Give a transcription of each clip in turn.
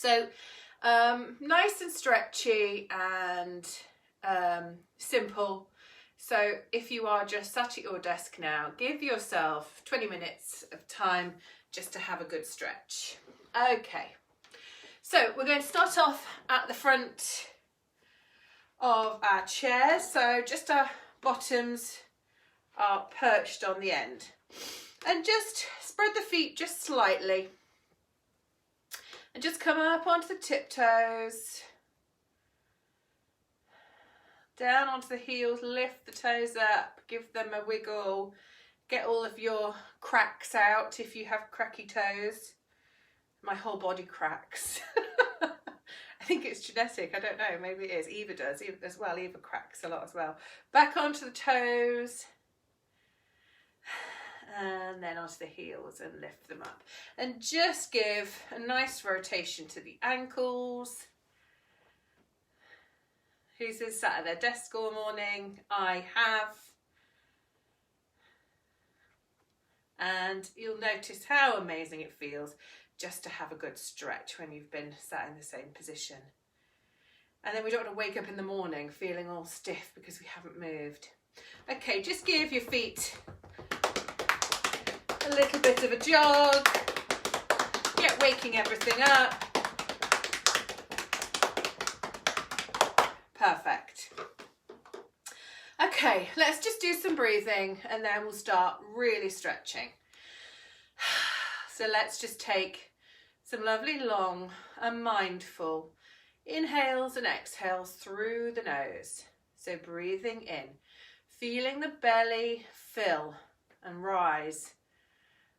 So nice and stretchy and simple. So if you are just sat at your desk now, give yourself 20 minutes of time just to have a good stretch. Okay, so we're going to start off at the front of our chair. So just our bottoms are perched on the end. And just spread the feet just slightly. And just come up onto the tiptoes. Down onto the heels, lift the toes up, give them a wiggle. Get all of your cracks out if you have cracky toes. My whole body cracks. I think it's genetic, I don't know, maybe it is. Eva does as well, Eva cracks a lot as well. Back onto the toes. And then onto the heels and lift them up. And just give a nice rotation to the ankles. Who's been sat at their desk all morning? I have. And you'll notice how amazing it feels just to have a good stretch when you've been sat in the same position. And then we don't want to wake up in the morning feeling all stiff because we haven't moved. Okay, just give your feet a little bit of a jog. Get waking everything up. Perfect. Okay, let's just do some breathing and then we'll start really stretching. So let's just take some lovely long and mindful inhales and exhales through the nose. So breathing in, feeling the belly fill and rise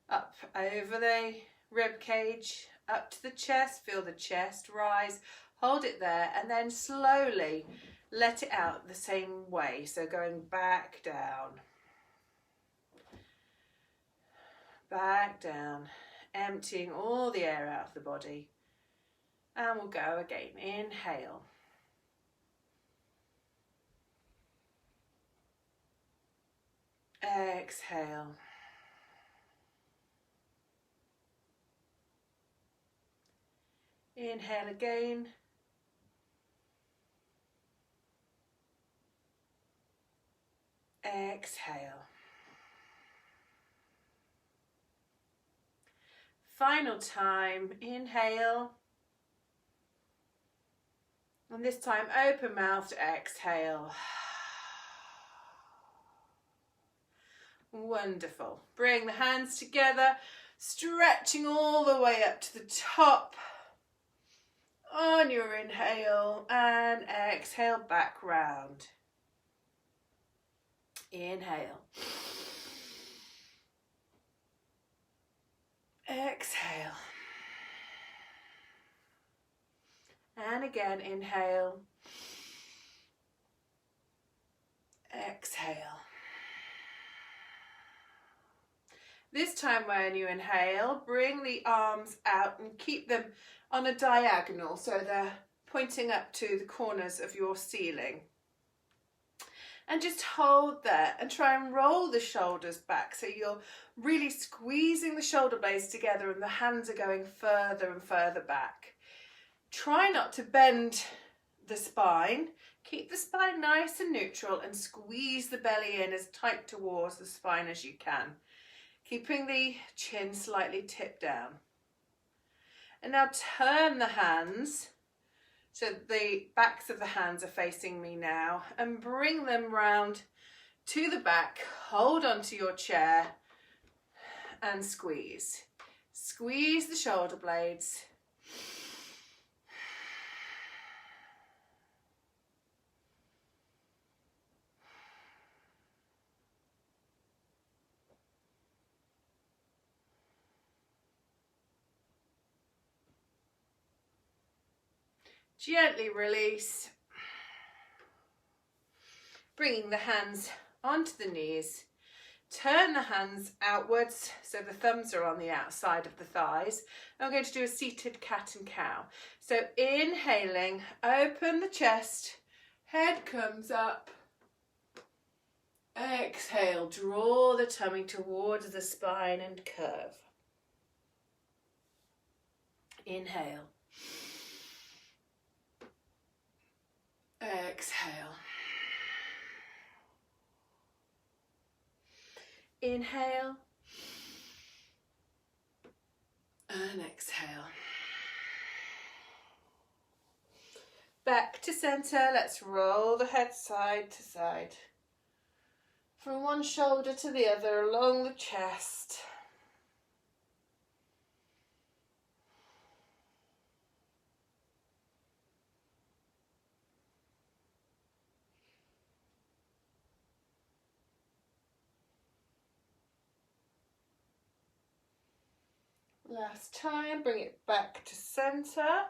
up over the rib cage, up to the chest, feel the chest rise, hold it there and then slowly let it out the same way. So going back down, emptying all the air out of the body. And we'll go again. Inhale. Exhale. Inhale again. Exhale. Final time, inhale. And this time open mouth to exhale. Wonderful. Bring the hands together, stretching all the way up to the top. On your inhale and exhale back round. Inhale. Exhale. And again, inhale. Exhale. This time when you inhale, bring the arms out and keep them on a diagonal so they're pointing up to the corners of your ceiling. And just hold there and try and roll the shoulders back so you're really squeezing the shoulder blades together and the hands are going further and further back. Try not to bend the spine. Keep the spine nice and neutral and squeeze the belly in as tight towards the spine as you can, keeping the chin slightly tipped down. And now turn the hands so the backs of the hands are facing me now and bring them round to the back. Hold onto your chair and squeeze. Squeeze the shoulder blades. Gently release, bringing the hands onto the knees. Turn the hands outwards so the thumbs are on the outside of the thighs. I'm going to do a seated cat and cow. So inhaling, open the chest, head comes up. Exhale, draw the tummy towards the spine and curve. Inhale. Inhale. And exhale. Back to center. Let's roll the head side to side. From one shoulder to the other along the chest. Last time, bring it back to center.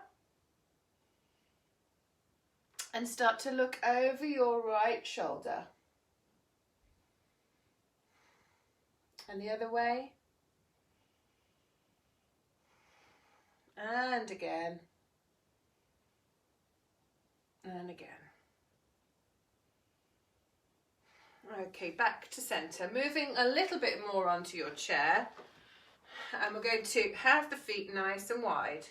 And start to look over your right shoulder. And the other way. And again. And again. Okay, back to center. Moving a little bit more onto your chair. And we're going to have the feet nice and wide.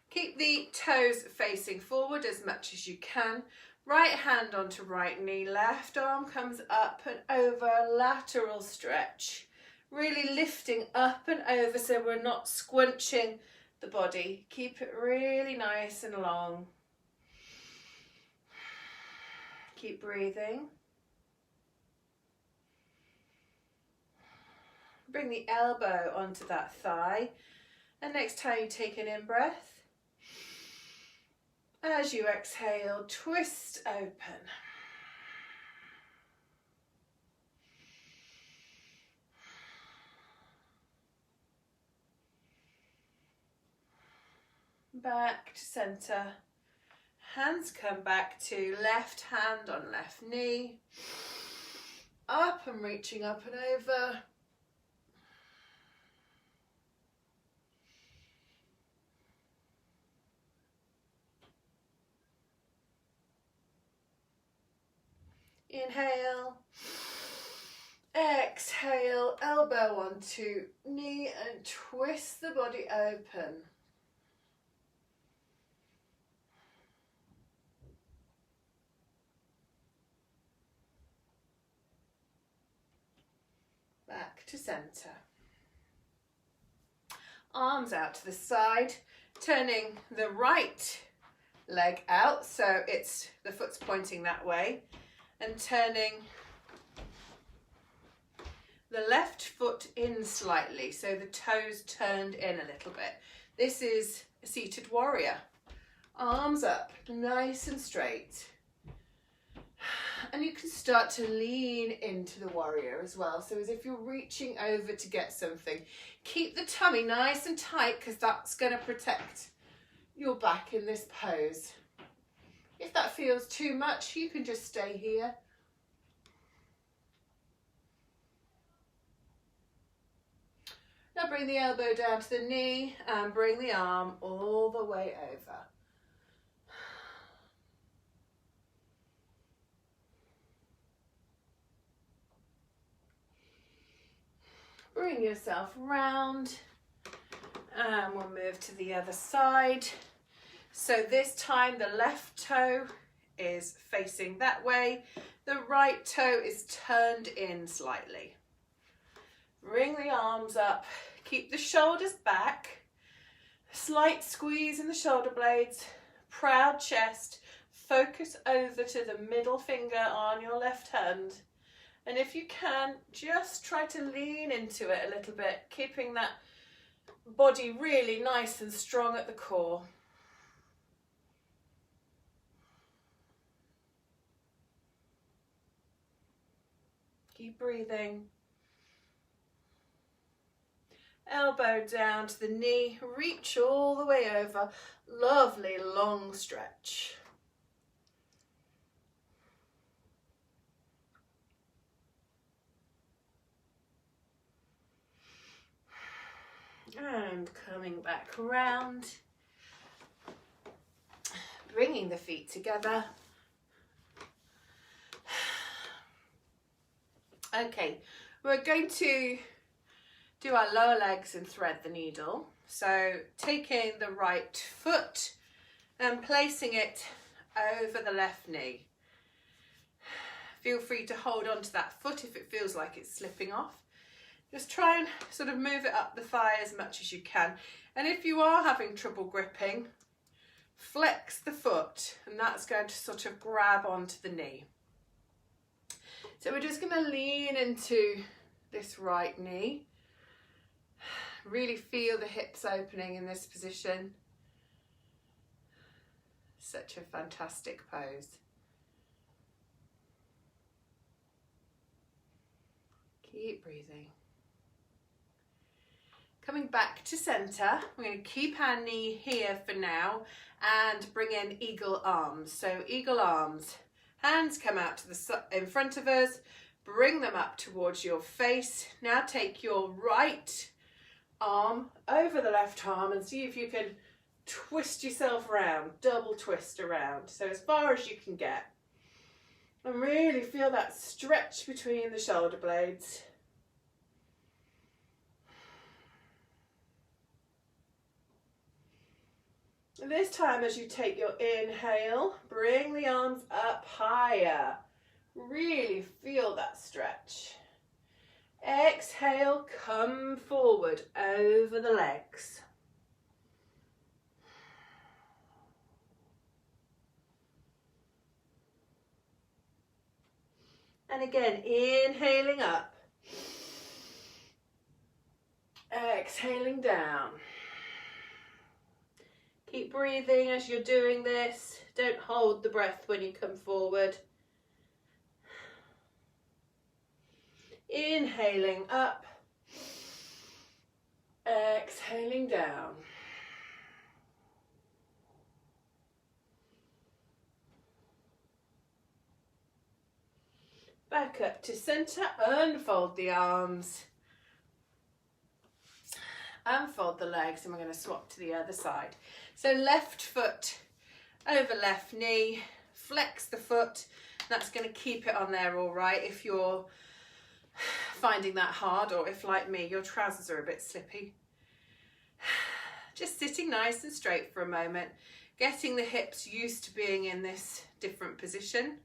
Keep the toes facing forward as much as you can. Right hand onto right knee, left arm comes up and over, lateral stretch. Really lifting up and over so we're not squinching the body. Keep it really nice and long. Keep breathing. Bring the elbow onto that thigh. And next time you take an in-breath, as you exhale, twist open. Back to center. Hands come back to left hand on left knee. Up and reaching up and over. Inhale, exhale, elbow onto knee and twist the body open. Back to center. Arms out to the side, turning the right leg out so it's the foot's pointing that way. And turning the left foot in slightly, so the toes turned in a little bit. This is a seated warrior. Arms up, nice and straight. And you can start to lean into the warrior as well, so as if you're reaching over to get something. Keep the tummy nice and tight because that's going to protect your back in this pose. If that feels too much, you can just stay here. Now bring the elbow down to the knee and bring the arm all the way over. Bring yourself round and we'll move to the other side. So this time the left toe is facing that way, the right toe is turned in slightly. Bring the arms up, keep the shoulders back, slight squeeze in the shoulder blades, proud chest, focus over to the middle finger on your left hand. And if you can, just try to lean into it a little bit, keeping that body really nice and strong at the core. Keep breathing. Elbow down to the knee, reach all the way over. Lovely long stretch. And coming back around, bringing the feet together. Okay, we're going to do our lower legs and thread the needle. So taking the right foot and placing it over the left knee. Feel free to hold on to that foot if it feels like it's slipping off. Just try and sort of move it up the thigh as much as you can. And if you are having trouble gripping, flex the foot, and that's going to sort of grab onto the knee. So we're just going to lean into this right knee. Really feel the hips opening in this position. Such a fantastic pose. Keep breathing. Coming back to center, we're going to keep our knee here for now and bring in eagle arms. So eagle arms, hands come out to the in front of us, bring them up towards your face. Now take your right arm over the left arm and see if you can twist yourself around, double twist around. So as far as you can get. And really feel that stretch between the shoulder blades. And this time, as you take your inhale, bring the arms up higher. Really feel that stretch. Exhale, come forward over the legs. And again, inhaling up. Exhaling down. Keep breathing as you're doing this. Don't hold the breath when you come forward. Inhaling up. Exhaling down. Back up to center, unfold the arms. Unfold the legs, and we're going to swap to the other side. So left foot over left knee, flex the foot. That's going to keep it on there all right if you're finding that hard, or if like me your trousers are a bit slippy. Just sitting nice and straight for a moment, getting the hips used to being in this different position.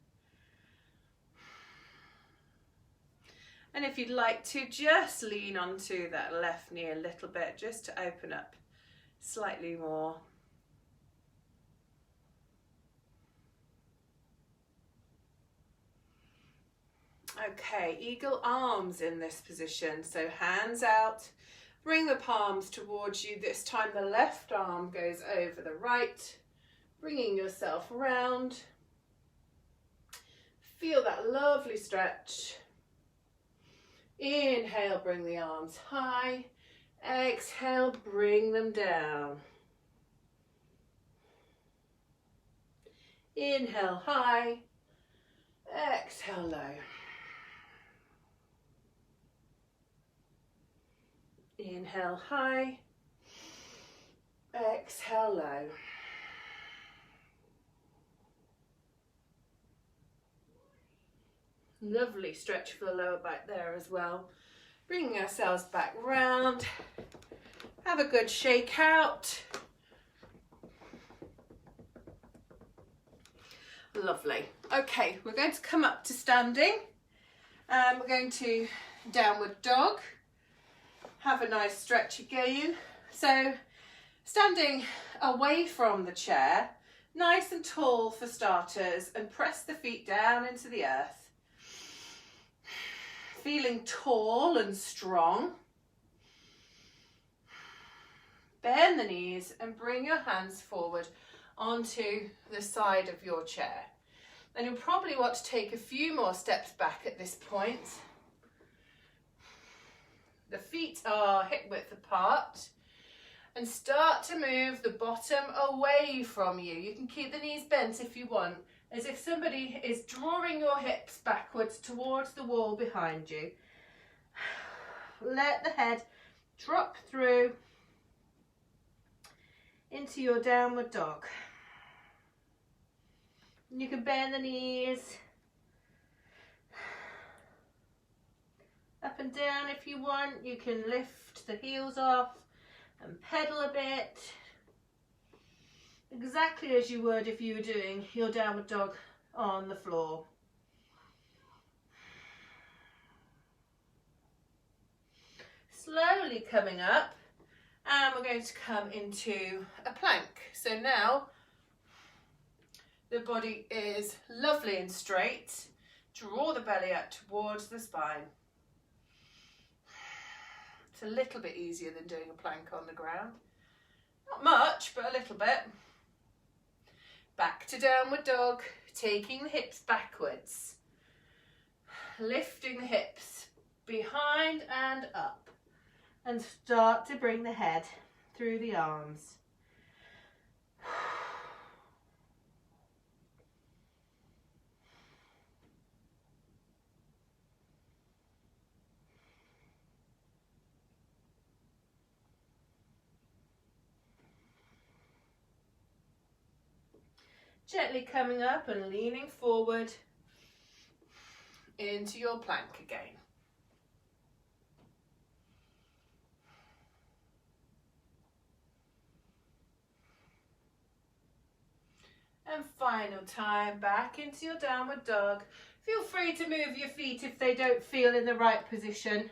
And if you'd like to, just lean onto that left knee a little bit, just to open up slightly more. Okay, eagle arms in this position. So hands out, bring the palms towards you. This time the left arm goes over the right, bringing yourself around. Feel that lovely stretch. Inhale, bring the arms high. Exhale, bring them down. Inhale, high. Exhale, low. Inhale, high. Exhale, low. Lovely stretch for the lower back there as well. Bringing ourselves back round. Have a good shake out. Lovely. Okay, we're going to come up to standing. We're going to downward dog. Have a nice stretch again. So standing away from the chair, nice and tall for starters, and press the feet down into the earth. Feeling tall and strong. Bend the knees and bring your hands forward onto the side of your chair. And you'll probably want to take a few more steps back at this point. The feet are hip width apart, and start to move the bottom away from you. You can keep the knees bent if you want, as if somebody is drawing your hips backwards towards the wall behind you. Let the head drop through into your downward dog. You can bend the knees up and down if you want. You can lift the heels off and pedal a bit, exactly as you would if you were doing your downward dog on the floor. Slowly coming up, and we're going to come into a plank. So now the body is lovely and straight. Draw the belly up towards the spine. It's a little bit easier than doing a plank on the ground. Not much, but a little bit. Back to downward dog, taking the hips backwards. Lifting the hips behind and up. And start to bring the head through the arms. Gently coming up and leaning forward into your plank again. And final time back into your downward dog. Feel free to move your feet if they don't feel in the right position.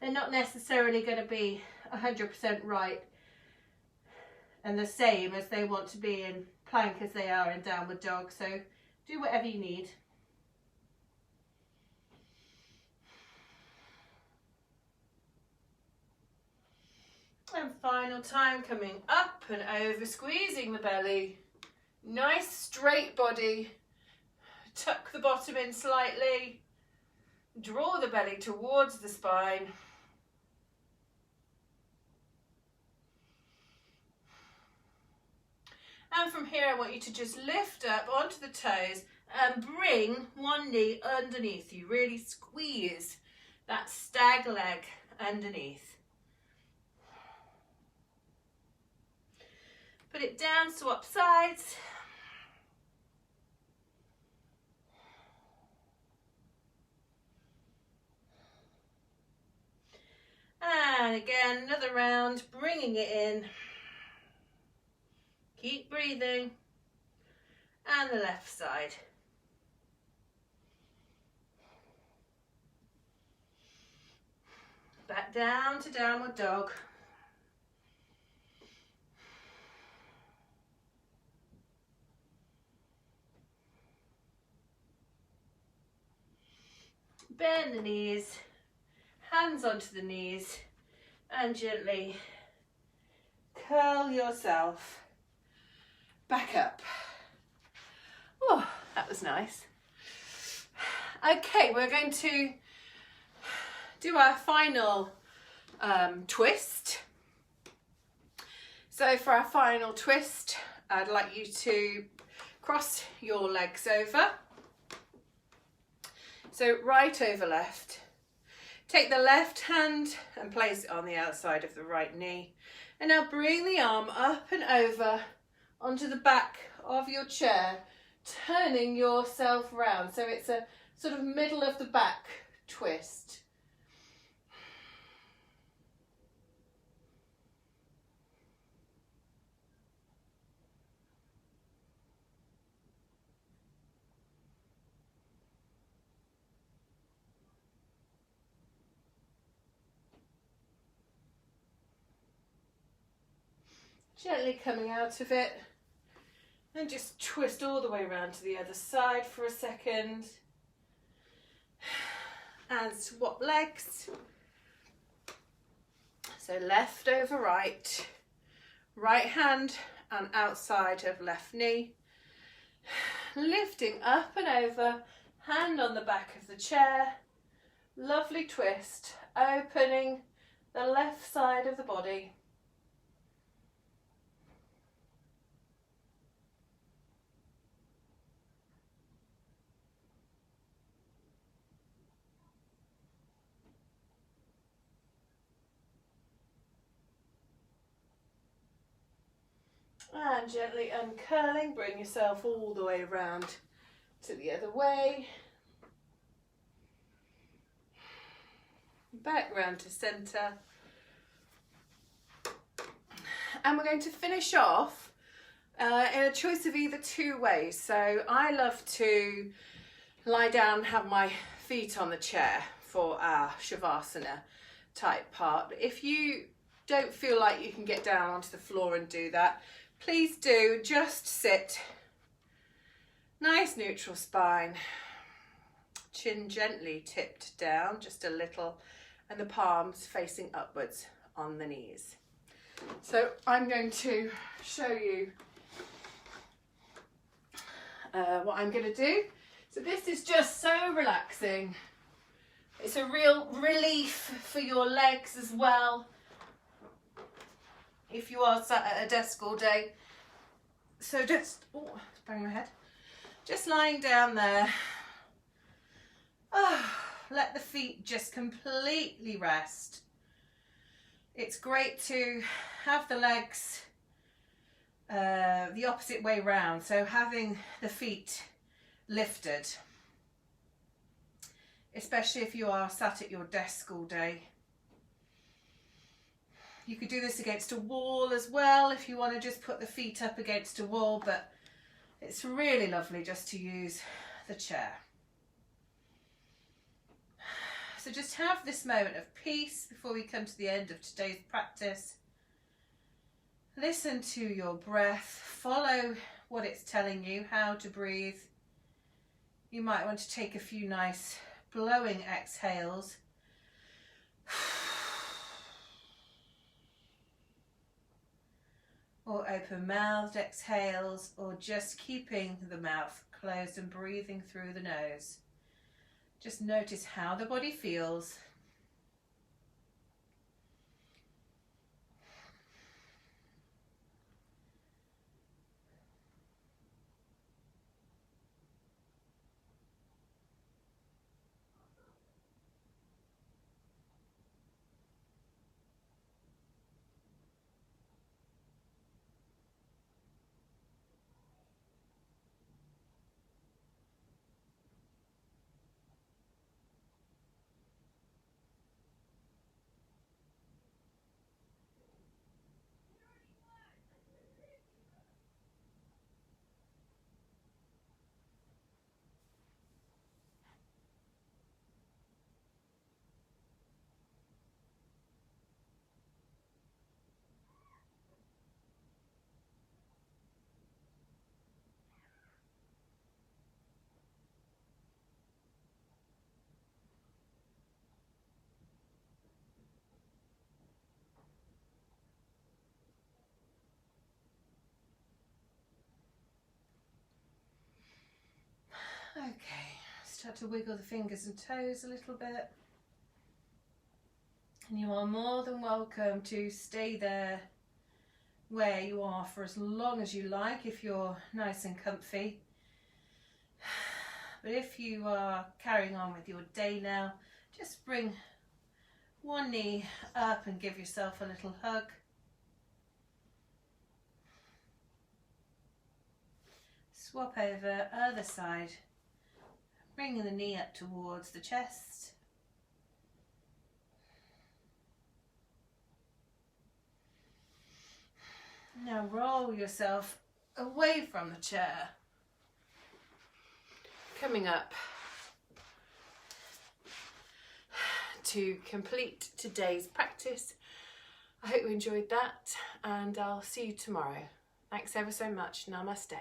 They're not necessarily going to be 100% right and the same as they want to be in plank as they are in downward dog, so do whatever you need. And final time coming up and over, squeezing the belly. Nice straight body. Tuck the bottom in slightly. Draw the belly towards the spine. And from here I want you to just lift up onto the toes and bring one knee underneath you. Really squeeze that stag leg underneath. Put it down, swap sides. And again, another round, bringing it in. Keep breathing. And the left side. Back down to downward dog. Bend the knees, hands onto the knees, and gently curl yourself back up. Oh, that was nice. Okay, we're going to do our final twist. So for our final twist, I'd like you to cross your legs over. So right over left. Take the left hand and place it on the outside of the right knee. And now bring the arm up and over onto the back of your chair, turning yourself round. So it's a sort of middle of the back twist. Gently coming out of it and just twist all the way around to the other side for a second and swap legs. So left over right, right hand and outside of left knee, lifting up and over, hand on the back of the chair, lovely twist, opening the left side of the body. And gently uncurling, bring yourself all the way around to the other way. Back round to centre. And we're going to finish off in a choice of either two ways. So I love to lie down and have my feet on the chair for our Shavasana. type part. If you don't feel like you can get down onto the floor and do that, please do just sit. Nice neutral spine, chin gently tipped down just a little, and the palms facing upwards on the knees. So I'm going to show you what I'm going to do. So this is just so relaxing. It's a real relief for your legs as well, if you are sat at a desk all day. So just, oh, bang my head. Just lying down there. Let the feet just completely rest. It's great to have the legs the opposite way round, so having the feet lifted, especially if you are sat at your desk all day. You could do this against a wall as well if you want to just put the feet up against a wall, but it's really lovely just to use the chair. So just have this moment of peace before we come to the end of today's practice. Listen to your breath, follow what it's telling you, how to breathe. You might want to take a few nice blowing exhales. Or open-mouthed exhales, or just keeping the mouth closed and breathing through the nose. Just notice how the body feels. Okay, start to wiggle the fingers and toes a little bit. And you are more than welcome to stay there where you are for as long as you like if you're nice and comfy. But if you are carrying on with your day now, just bring one knee up and give yourself a little hug. Swap over, other side. Bringing the knee up towards the chest. Now roll yourself away from the chair. Coming up to complete today's practice. I hope you enjoyed that, and I'll see you tomorrow. Thanks ever so much. Namaste.